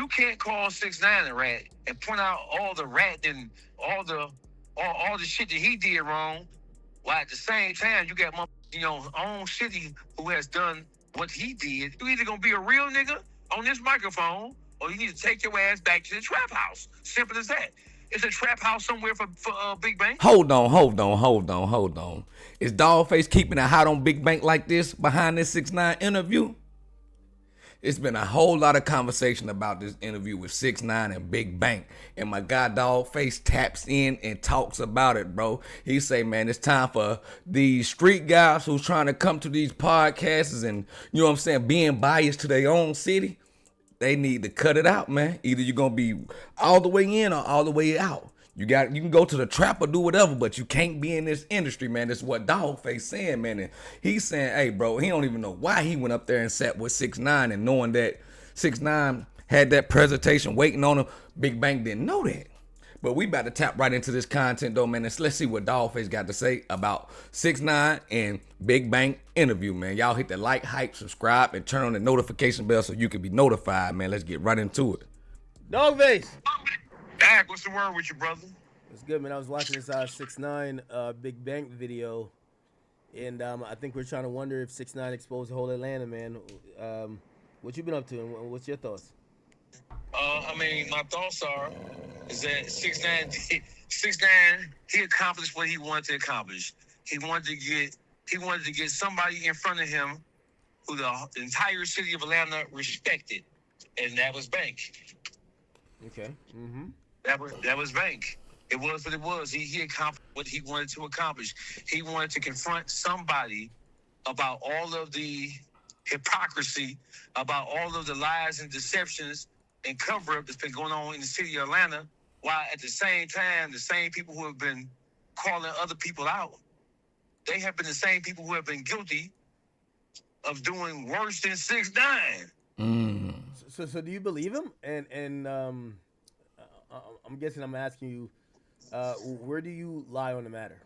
you can't call 6ix9ine a rat and point out all the rat and all the shit that he did wrong, while at the same time you got motherfuckers in your own city who has done what he did. You either gonna be a real nigga on this microphone, or you need to take your ass back to the trap house. Simple as that. It's a trap house somewhere for Big Bang. Hold on. Is Dawgface keeping it hot on Big Bank like this behind this 6ix9ine interview? It's been a whole lot of conversation about this interview with 6ix9ine and Big Bank. And my guy Dawgface taps in and talks about it, bro. He say, man, it's time for these street guys who's trying to come to these podcasts and, you know what I'm saying, being biased to their own city. They need to cut it out, man. Either you're going to be all the way in or all the way out. You can go to the trap or do whatever, but you can't be in this industry, man. That's what Dawgface saying, man. And he's saying, hey, bro, he don't even know why he went up there and sat with 6ix9ine, and knowing that 6ix9ine had that presentation waiting on him. Big Bang didn't know that. But we about to tap right into this content, though, man. Let's see what Dawgface got to say about 6ix9ine and Big Bang interview, man. Y'all hit the like, hype, subscribe, and turn on the notification bell so you can be notified, man. Let's get right into it. Dawgface. Dak, what's the word with you, brother? It's good, man. I was watching this 6ix9ine Big Bang video, and I think we're trying to wonder if 6ix9ine exposed the whole Atlanta, man. What you been up to, and what's your thoughts? I mean, my thoughts is that 6ix9ine, he accomplished what he wanted to accomplish. He wanted to get somebody in front of him who the entire city of Atlanta respected, and that was Bank. Okay. Mm-hmm. That was Bank. It was what it was. He accomplished what he wanted to accomplish. He wanted to confront somebody about all of the hypocrisy, about all of the lies and deceptions and cover-up that's been going on in the city of Atlanta, while at the same time, the same people who have been calling other people out, they have been the same people who have been guilty of doing worse than 6ix9ine. Mm. So do you believe him? And I'm guessing I'm asking you, where do you lie on the matter?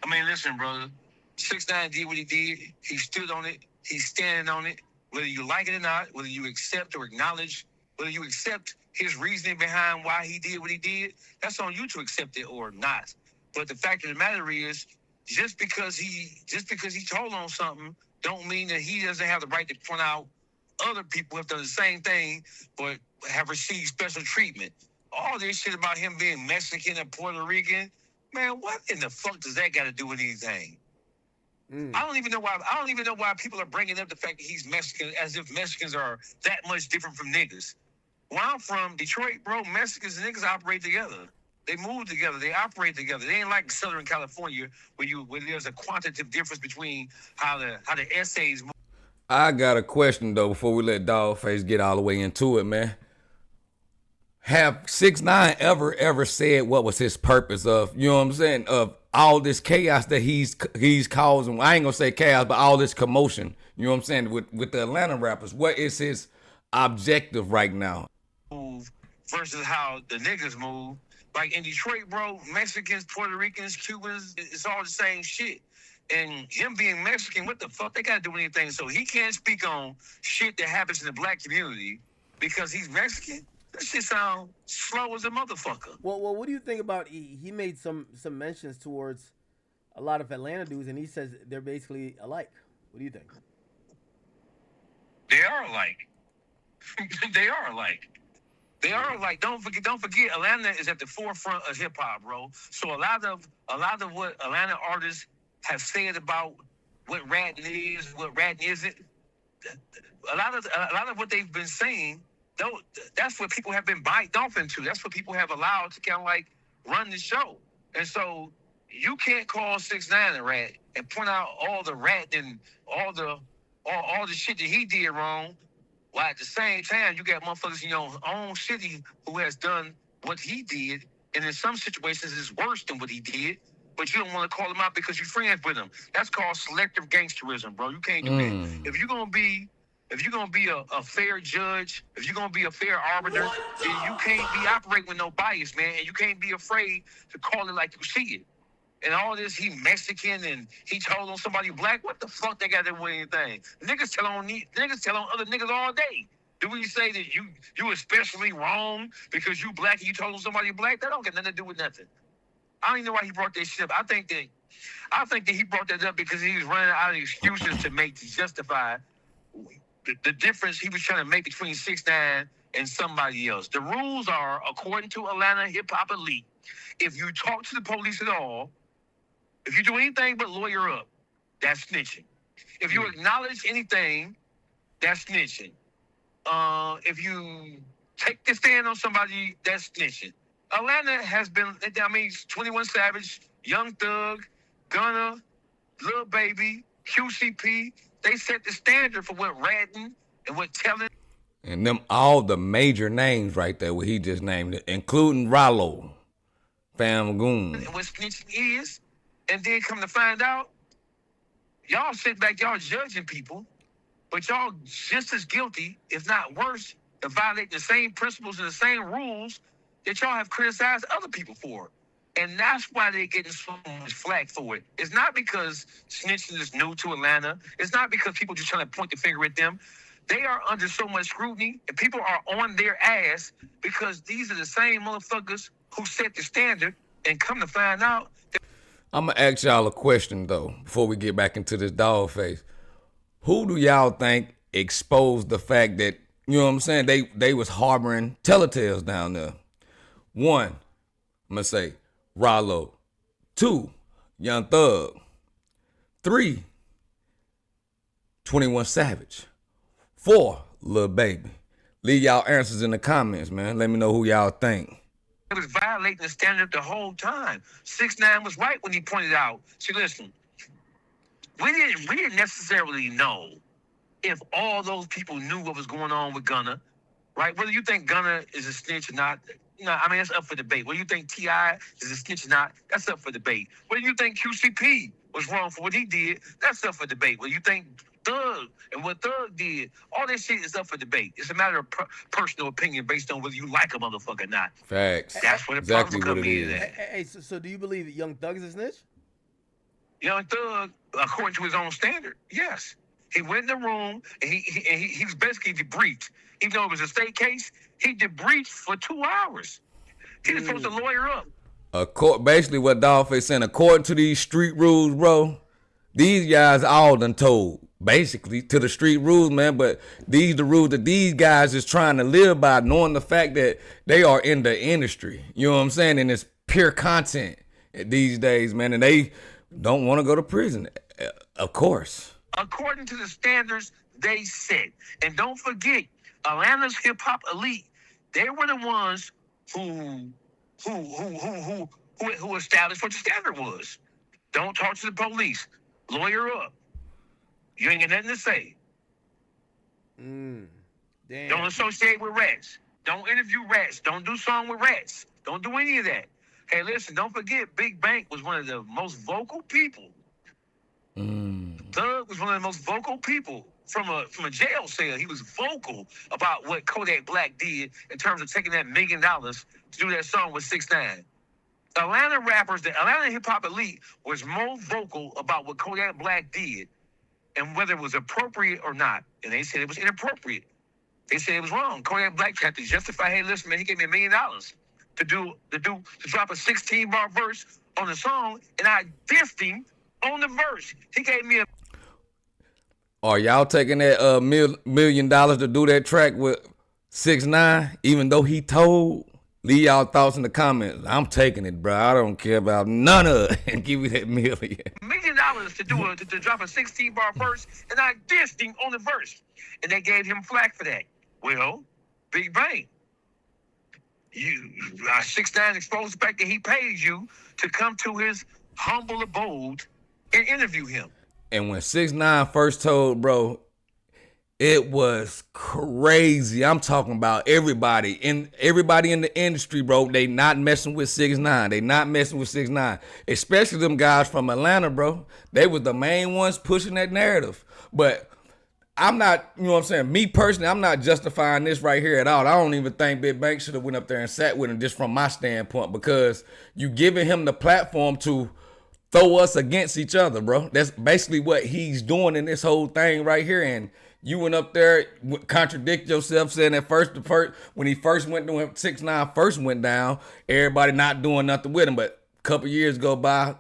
I mean, listen, brother. 6ix9ine did what he did. He stood on it. He's standing on it. Whether you like it or not, whether you accept or acknowledge, whether you accept his reasoning behind why he did what he did, that's on you to accept it or not. But the fact of the matter is, just because he told on something, don't mean that he doesn't have the right to point out other people who have done the same thing but have received special treatment. All this shit about him being Mexican and Puerto Rican, man, what in the fuck does that got to do with anything? I don't even know why people are bringing up the fact that he's Mexican as if Mexicans are that much different from niggas. Where I'm from, Detroit, bro, Mexicans and niggas operate together. They move together. They operate together. They ain't like Southern California where there's a quantitative difference between how the essays move. I got a question, though, before we let Dawgface get all the way into it, man. Have 6ix9ine ever said what was his purpose of, you know what I'm saying, of all this chaos that he's causing? I ain't gonna say chaos, but all this commotion, you know what I'm saying, with the Atlanta rappers. What is his objective right now? Versus how the niggas move. Like in Detroit, bro, Mexicans, Puerto Ricans, Cubans, it's all the same shit. And him being Mexican, what the fuck? They gotta do anything. So he can't speak on shit that happens in the black community because he's Mexican. That shit sound slow as a motherfucker. Well, what do you think about he made some mentions towards a lot of Atlanta dudes, and he says they're basically alike. What do you think? They are alike. They are alike. They are alike. Don't forget, Atlanta is at the forefront of hip hop, bro. So a lot of what Atlanta artists have said about what ratting is, what ratting isn't, a lot of what they've been saying, that's what people have been biting off into. That's what people have allowed to kind of like run the show. And so you can't call 6ix9ine a rat and point out all the rat and all the shit that he did wrong, while at the same time you got motherfuckers in your own city who has done what he did, and in some situations is worse than what he did, but you don't want to call him out because you're friends with him. That's called selective gangsterism, bro. You can't do that. If you're gonna be a fair judge, if you're gonna be a fair arbiter, then you can't be operating with no bias, man, and you can't be afraid to call it like you see it. And all this, he Mexican and he told on somebody black. What the fuck they got to do with anything? Niggas tell on other niggas all day. Do we say that you especially wrong because you black and you told somebody black? That don't get nothing to do with nothing. I don't even know why he brought that shit up. I think that he brought that up because he was running out of excuses to justify the difference he was trying to make between 6ix9ine and somebody else. The rules are, according to Atlanta Hip Hop Elite, if you talk to the police at all, if you do anything but lawyer up, that's snitching. If you acknowledge anything, that's snitching. If you take the stand on somebody, that's snitching. Atlanta has been, I mean, 21 Savage, Young Thug, Gunna, Lil Baby, QCP, they set the standard for what ratting and what telling. And them all the major names right there, what he just named it, including Rollo, Fam Goon. And what snitching is. And then come to find out, y'all sit back, y'all judging people, but y'all just as guilty, if not worse, of violating the same principles and the same rules that y'all have criticized other people for. And that's why they're getting so much flack for it. It's not because snitching is new to Atlanta. It's not because people just trying to point the finger at them. They are under so much scrutiny, and people are on their ass because these are the same motherfuckers who set the standard, and come to find out. I'm going to ask y'all a question, though, before we get back into this Dawgface. Who do y'all think exposed the fact that, you know what I'm saying, they was harboring telltales down there? 1, I'm going to say Rollo. 2, Young Thug. 3, 21 Savage. 4, Lil Baby. Leave y'all answers in the comments, man. Let me know who y'all think. It was violating the standard the whole time. 6ix9ine was right when he pointed out. See, listen, we didn't necessarily know if all those people knew what was going on with Gunna, right? Whether you think Gunna is a snitch or not, I mean, that's up for debate. Whether you think T.I. is a snitch or not, that's up for debate. Whether you think QCP was wrong for what he did, that's up for debate. Whether you think Thug and what Thug did, all this shit is up for debate. It's a matter of personal opinion based on whether you like a motherfucker or not. Facts. That's what exactly what it is. Hey, so do you believe that Young Thug is a snitch? Young Thug, according to his own standard, yes. He went in the room and he was basically debriefed. Even though it was a state case, he debriefed for 2 hours. He was supposed to lawyer up. Basically what Dawgface saying, according to these street rules, bro, these guys all done told, basically, to the street rules, man, but these the rules that these guys is trying to live by, knowing the fact that they are in the industry. You know what I'm saying? And it's pure content these days, man, and they don't want to go to prison, of course. According to the standards they set. And don't forget, Atlanta's hip hop elite, they were the ones who established what the standard was. Don't talk to the police. Lawyer up. You ain't got nothing to say. Damn. Don't associate with rats. Don't interview rats. Don't do song with rats. Don't do any of that. Hey, listen, don't forget, Big Bank was one of the most vocal people. Thug was one of the most vocal people from a jail cell. He was vocal about what Kodak Black did in terms of taking that $1 million to do that song with 6ix9ine. Atlanta rappers, the Atlanta hip hop elite was more vocal about what Kodak Black did and whether it was appropriate or not. And they said it was inappropriate. They said it was wrong. Kodak Black had to justify, hey, listen, man, he gave me $1 million to drop a 16-bar verse on the song, and I dissed him on the verse. He gave me a... Are y'all taking that $1 million to do that track with 6ix9ine, even though he told? Leave y'all thoughts in the comments. I'm taking it, bro. I don't care about none of it. And give me that $1 million. $1 million to drop a 16-bar verse, and I dissed him on the verse. And they gave him flack for that. Well, Big Bang. 6ix9ine exposed the fact that he paid you to come to his humble abode and interview him. And when 6ix9ine first told, bro, it was crazy. I'm talking about everybody in the industry, bro. They not messing with 6ix9ine. They not messing with 6ix9ine. Especially them guys from Atlanta, bro. They was the main ones pushing that narrative. But I'm not, you know what I'm saying? Me personally, I'm not justifying this right here at all. I don't even think Big Bank should have went up there and sat with him, just from my standpoint, because you giving him the platform to throw us against each other, bro. That's basically what he's doing in this whole thing right here. And You went up there, contradict yourself, saying that when he first went to him, 6ix9ine first went down, everybody not doing nothing with him. But a couple years go by,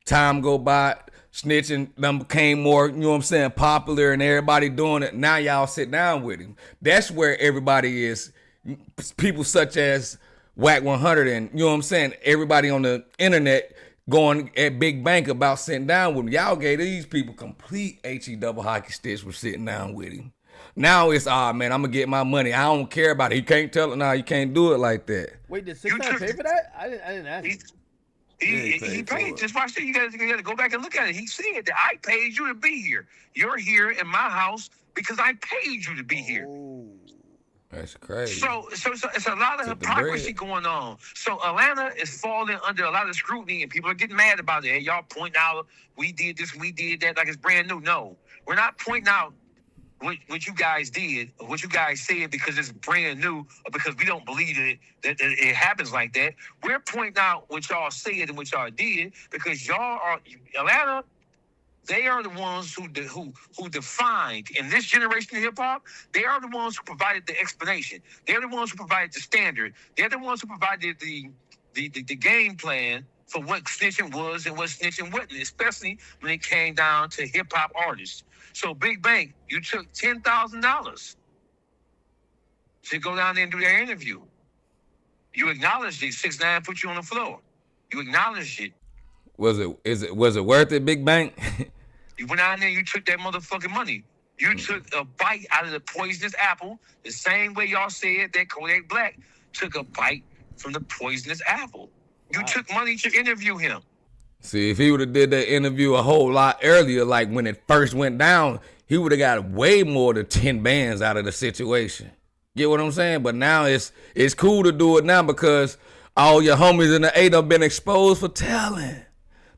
time go by, snitching them became more, you know what I'm saying, popular, and everybody doing it. Now y'all sit down with him. That's where everybody is. People such as Whack 100 and, you know what I'm saying, everybody on the internet going at Big Bank about sitting down with him. Y'all gave these people complete HE double hockey sticks for sitting down with him. Now it's, man, I'm going to get my money. I don't care about it. He can't tell it now. You can't do it like that. Wait, did 6ix9ine pay for that? I didn't ask. He paid. Just watch it. You got to go back and look at it. He said that I paid you to be here. You're here in my house because I paid you to be here. Oh. That's crazy. So it's a lot of hypocrisy going on. So Atlanta is falling under a lot of scrutiny, and people are getting mad about it. And y'all point out, we did this, we did that, like it's brand new. No, we're not pointing out what you guys did or what you guys said because it's brand new or because we don't believe that it happens like that. We're pointing out what y'all said and what y'all did because y'all are Atlanta. They are the ones who defined in this generation of hip hop. They are the ones who provided the explanation. They're the ones who provided the standard. They're the ones who provided the game plan for what snitching was and what snitching wasn't, especially when it came down to hip hop artists. So Big Bank, you took $10,000 to go down there and do that interview. You acknowledged it. 6ix9ine put you on the floor. You acknowledged it. Was it worth it, Big Bank? You went out there, you took that motherfucking money. You took a bite out of the poisonous apple, the same way y'all said that Kodak Black took a bite from the poisonous apple. You took money to interview him. See, if he would have did that interview a whole lot earlier, like when it first went down, he would have got way more than 10 bands out of the situation. Get what I'm saying? But now it's cool to do it now because all your homies in the A have been exposed for telling.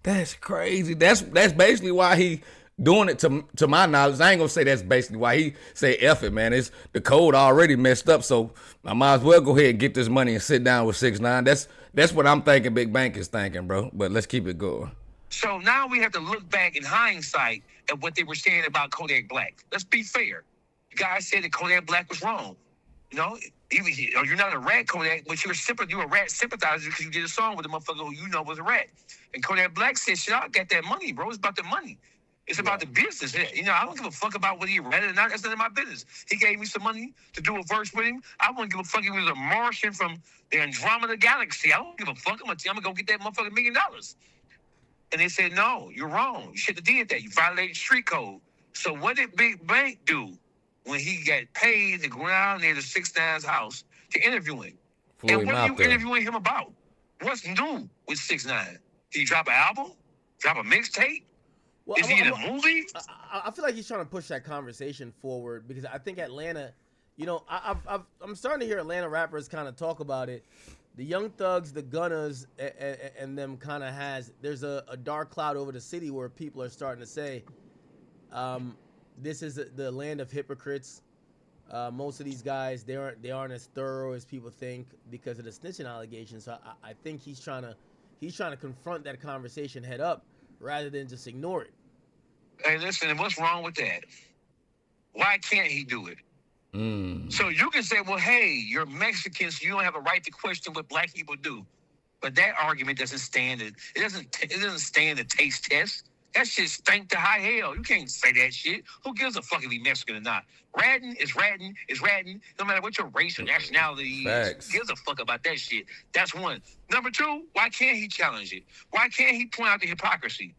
That's crazy. That's basically why he doing it to my knowledge. I ain't gonna say that's basically why he say F it, man. It's the code already messed up, so I might as well go ahead and get this money and sit down with 6ix9ine. That's what I'm thinking Big Bank is thinking, bro. But let's keep it going. So now we have to look back in hindsight at what they were saying about Kodak Black. Let's be fair. You guys said that Kodak Black was wrong. You know, even you're not a rat, Kodak, but you're a rat sympathizer because you did a song with a motherfucker who you know was a rat. And Kodak Black said, "Shit, I got that money, bro. It's about the money. It's about the business. You know, I don't give a fuck about whether he read it or not. That's none of my business. He gave me some money to do a verse with him. I wouldn't give a fuck if he was a Martian from the Andromeda Galaxy. I don't give a fuck. I'm gonna go get that motherfucking $1 million." And they said, "No, you're wrong. You shouldn't have did that. You violated street code." So what did Big Bank do when he got paid to go down there to 6ix9ine's house to interview him? And what are you interviewing him about? What's new with 6ix9ine? Did he drop an album? Drop a mixtape? Well, Is he in a movie? I feel like he's trying to push that conversation forward because I think Atlanta, you know, I'm starting to hear Atlanta rappers kind of talk about it. The Young Thugs, the Gunners, and them kind of there's a dark cloud over the city where people are starting to say, this is the land of hypocrites. Most of these guys, they aren't as thorough as people think because of the snitching allegations. So I think he's trying to confront that conversation head up rather than just ignore it. Hey, listen, what's wrong with that? Why can't he do it? So you can say, well, hey, you're Mexican, so you don't have a right to question what black people do. But that argument doesn't stand it. It doesn't stand the taste test. That shit stink to high hell. You can't say that shit. Who gives a fuck if he Mexican or not? Ratting is ratting is ratting. No matter what your race or nationality is. Who gives a fuck about that shit? That's one. Number two, why can't he challenge it? Why can't he point out the hypocrisy?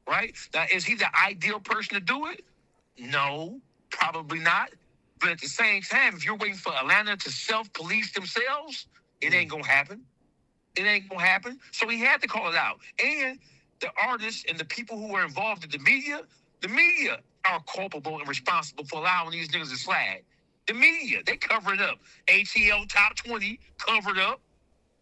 Right? Now, is he the ideal person to do it? No, probably not. But at the same time, if you're waiting for Atlanta to self-police themselves, it ain't gonna happen. It ain't gonna happen. So he had to call it out. And the artists and the people who are involved in the media are culpable and responsible for allowing these niggas to slide. The media, they cover it up. ATL Top 20 covered up.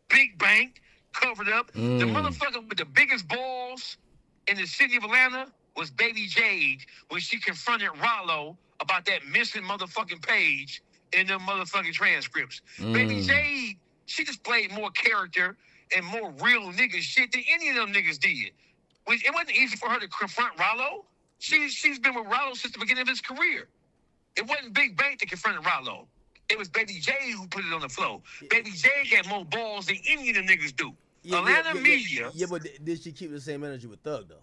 Big Bank covered up. The motherfucker with the biggest balls in the city of Atlanta was Baby Jade when she confronted Rollo about that missing motherfucking page in them motherfucking transcripts. Baby Jade, she displayed more character and more real nigga shit than any of them niggas did. It wasn't easy for her to confront Rollo. She's been with Rollo since the beginning of his career. It wasn't Big Bank that confronted Rollo. It was Baby J who put it on the floor. Baby J got more balls than any of the niggas do. Atlanta media. Yeah, but did she keep the same energy with Thug though?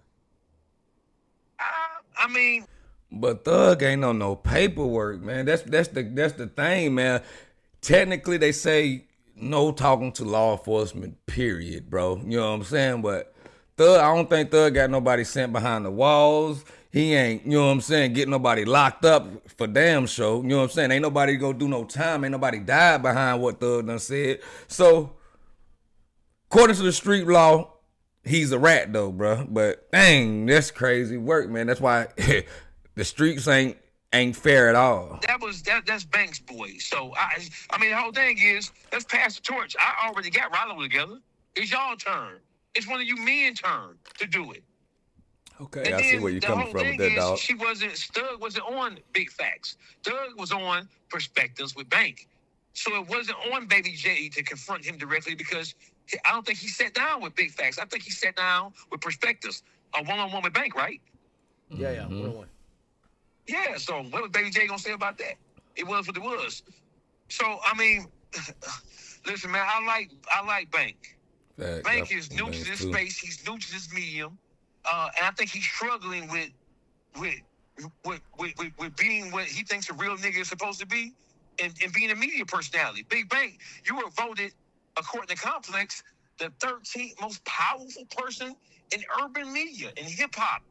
I mean, But Thug ain't on no paperwork, man. That's the thing, man. Technically, they say no talking to law enforcement, period, bro. You know what I'm saying? But Thug, I don't think Thug got nobody sent behind the walls. He ain't, you know what I'm saying, getting nobody locked up for damn show. You know what I'm saying? Ain't nobody go do no time. Ain't nobody died behind what Thug done said. So, according to the street law, he's a rat though, bro. But dang, that's crazy work, man. That's why the streets ain't fair at all. That's Banks' boy. So I mean the whole thing is, let's pass the torch. I already got Rollo together. It's y'all turn. It's one of you men turn to do it. Okay, And I see where you're coming from with that, dog. Thug wasn't on Big Facts. Thug was on Perspectives with Bank. So it wasn't on Baby J to confront him directly because I don't think he sat down with Big Facts. I think he sat down with Perspectives, a one-on-one with Bank, right? Yeah, one-on-one. Yeah, so what was Baby J gonna say about that? It was what it was. So I mean, listen, man, I like Bank. Facts. Bank is new to this space. He's new to this medium, and I think he's struggling with being what he thinks a real nigga is supposed to be, and being a media personality. Big Bank, you were voted, according to Complex, the 13th most powerful person in urban media, in hip hop.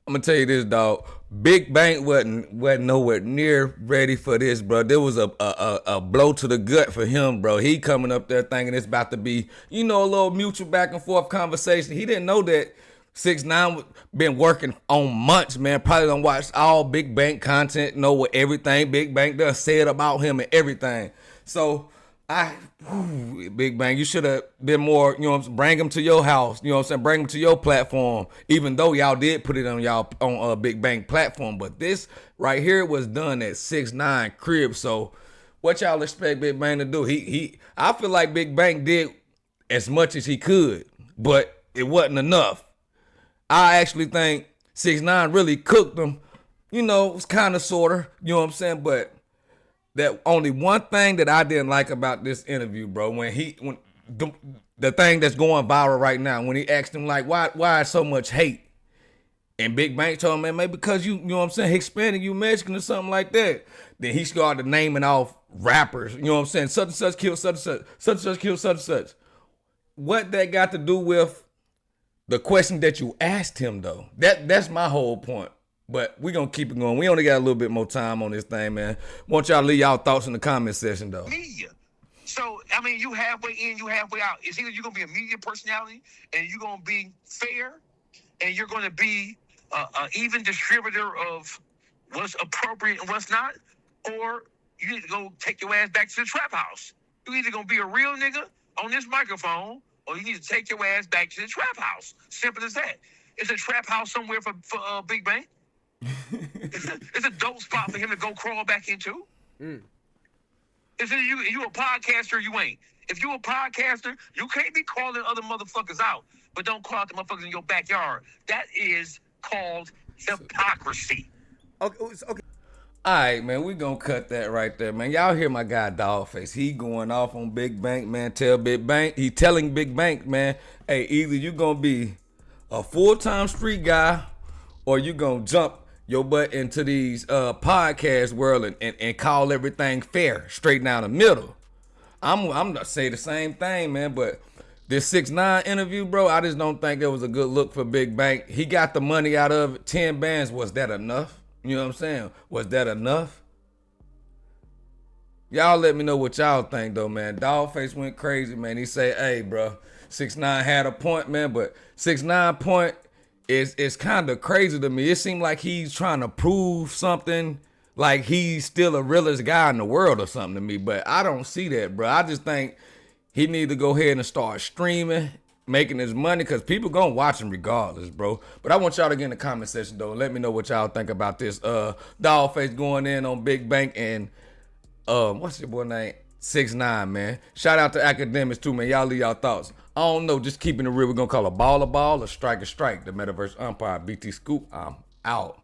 I'm gonna tell you this, dog. Big Bank wasn't nowhere near ready for this, bro. There was a blow to the gut for him, bro. He coming up there thinking it's about to be, a little mutual back and forth conversation. He didn't know that 6ix9ine been working on months, man. Probably done watched all Big Bank content, know what everything Big Bank does said about him and everything. So Big Bang, you should have been more, bring him to your house, bring him to your platform, even though y'all did put it on Big Bang platform. But this right here was done at 6ix9ine crib. So what y'all expect Big Bang to do? I feel like Big Bang did as much as he could, but it wasn't enough. I actually think 6ix9ine really cooked him. It was kind of, sort of, you know what I'm saying? But that only one thing that I didn't like about this interview, bro, when the thing that's going viral right now, when he asked him, like, why so much hate? And Big Bang told him, man, maybe because you know what I'm saying, Hispanic, you Mexican or something like that. Then he started naming off rappers, you know what I'm saying, such and such killed such and such, such and such killed such and such. What that got to do with the question that you asked him, though? That's my whole point. But we're going to keep it going. We only got a little bit more time on this thing, man. Want y'all to leave y'all thoughts in the comment section, though. Media. So, I mean, you halfway in, you halfway out. It's either you're going to be a media personality and you're going to be fair and you're going to be an even distributor of what's appropriate and what's not, or you need to go take your ass back to the trap house. You either going to be a real nigga on this microphone or you need to take your ass back to the trap house. Simple as that. It's a trap house somewhere for Big Bang. It's a dope spot for him to go crawl back into. Is it you a podcaster? You ain't. If you a podcaster, you can't be calling other motherfuckers out, but don't call out the motherfuckers in your backyard. That is called hypocrisy. Okay. All right, man, we gonna cut that right there, man. Y'all hear my guy Dawgface. He going off on Big Bank, man. He telling Big Bank, man, hey, either you gonna be a full-time street guy or you gonna jump your butt into these podcast world and call everything fair, straight down the middle. I'm gonna say the same thing, man, but this 6ix9ine interview, bro, I just don't think it was a good look for Big Bank. He got the money out of it. 10 bands, was that enough? You know what I'm saying? Was that enough? Y'all let me know what y'all think, though, man. Dawgface went crazy, man. He say, hey, bro, 6ix9ine had a point, man, but 6ix9ine point is kind of crazy to me. It seemed like he's trying to prove something, like he's still the realest guy in the world or something to me, but I don't see that, bro. I just think he need to go ahead and start streaming, making his money, because people gonna watch him regardless, bro. But I want y'all to get in the comment section, though, and let me know what y'all think about this Dawgface going in on Big Bank and what's your boy name? 6ix9ine, man. Shout out to Akademiks too, man. Y'all leave y'all thoughts. I don't know, just keeping it real. We're gonna call a ball, a strike, a strike. The Metaverse Umpire, BT Scoop, I'm out.